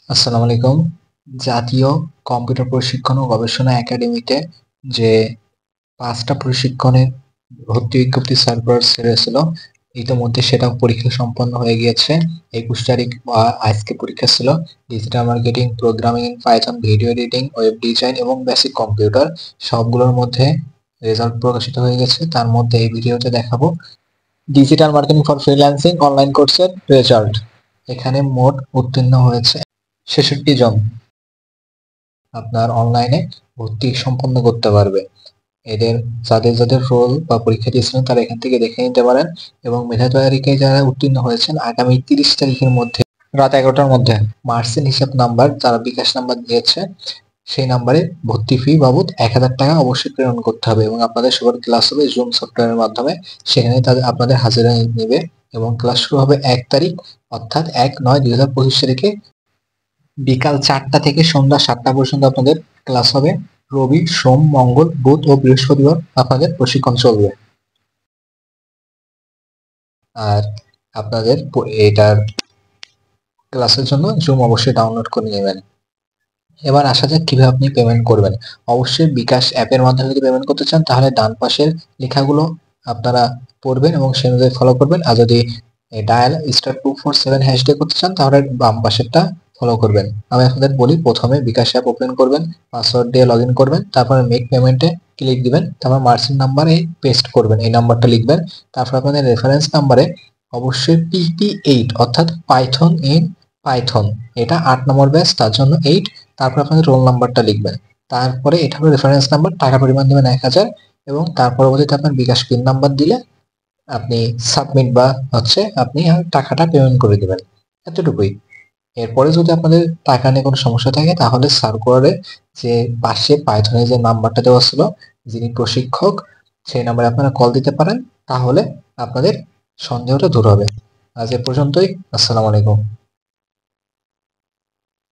আসসালামু আলাইকুম। জাতীয় কম্পিউটার প্রশিক্ষণ ও গবেষণা একাডেমিতে যে ৫টা প্রশিক্ষণের ভর্তি বিজ্ঞপ্তি সার্কুলার ছেড়েছিল, ইতিমধ্যে সেটা পরীক্ষা সম্পন্ন হয়ে গিয়েছে। ২১ তারিখ আজকে পরীক্ষা ছিল। Digital marketing, programming in Python, video editing, web design এবং বেসিক কম্পিউটার সবগুলোর মধ্যে রেজাল্ট প্রকাশিত হয়ে গেছে। তার মধ্যে এই ভিডিওতে দেখাবো digital marketing for freelancing online কোর্সের রেজাল্ট। এখানে মোট উত্তীর্ণ হয়েছে ৬৬ জন আপনার অনলাইনে ভর্তি সম্পন্ন করতে পারবে। এদের যাদের রোল বা পরীক্ষা দিয়েছিলেন তারা এখান থেকে দেখে নিতে পারেন এবং মেধা তালিকায় যারা উত্তীর্ণ হয়েছেন আগামী ৩০ তারিখের মধ্যে রাত ১১টার মধ্যে মার্চেন্ট হিসাব নাম্বার যারা বিকাশ নাম্বার দিয়েছে সেই নাম্বারে ভর্তি ফি বাবদ ১,০০০ টাকা অবশ্যই প্রেরণ করতে হবে এবং আপনাদের সবার ক্লাস হবে জুম সফটওয়্যারের মাধ্যমে। সেখানে তাদের আপনাদের হাজিরা নেবে এবং ক্লাস শুরু হবে ১ তারিখ অর্থাৎ ১/৯/২০২৫ তারিখে বিকাল ৪টা থেকে সন্ধ্যা ৭টা পর্যন্ত আপনাদের ক্লাস হবে। রবি, সোম, মঙ্গল, বুধ ও বৃহস্পতিবার আপনাদের প্রশিক্ষণ চলবে। আর আপনাদের এটার ক্লাসের জন্য জুম অবশ্যই ডাউনলোড করে নেবেন। এবার আসা যাক কিভাবে আপনি পেমেন্ট করবেন। অবশ্যই বিকাশ অ্যাপের মাধ্যমে যদি পেমেন্ট করতে চান তাহলে ডান পাশের লেখাগুলো আপনারা পড়বেন এবং সেই অনুযায়ী ফলো করবেন। আর যদি ডায়াল *247# দিয়ে করতে চান তাহলে বাম পাশেরটা ফলো করবেন। আমি আপনাদের বলি, প্রথমে বিকাশ অ্যাপ ওপেন করবেন, পাসওয়ার্ড দিয়ে লগ ইন করবেন, তারপরে মেক পেমেন্টে ক্লিক দিবেন, তারপর মার্চেন্ট নাম্বারে পেস্ট করবেন, এই নাম্বারটা লিখবেন। তারপর আপনাদের রেফারেন্স নাম্বারে অবশ্যই PP8 অর্থাৎ পাইথন ইন পাইথন, এটা ৮ নম্বর ব্যাচ তার জন্য 8। তারপর আপনাদের রোল নাম্বারটা লিখবেন, তারপরে এটা হলো রেফারেন্স নাম্বার, টাকা পরিমাণ দেবেন ১,০০০ এবং তার পরবর্তীতে আপনার বিকাশ পিন নাম্বার দিলে আপনি সাবমিট বা আপনি টাকাটা পেমেন্ট করে দেবেন। এতটুকুই। এরপরে যদি আপনাদের টাকা নিয়ে কোনো সমস্যা থাকে তাহলে সার্কুলারে যে পাশে পাইথনের যে নাম্বারটা দেওয়া ছিল, যিনি প্রশিক্ষক, সেই নাম্বারে আপনারা কল দিতে পারেন, তাহলে আপনাদের সন্দেহটা দূর হবে। আজ এ পর্যন্তই। আসসালামু আলাইকুম।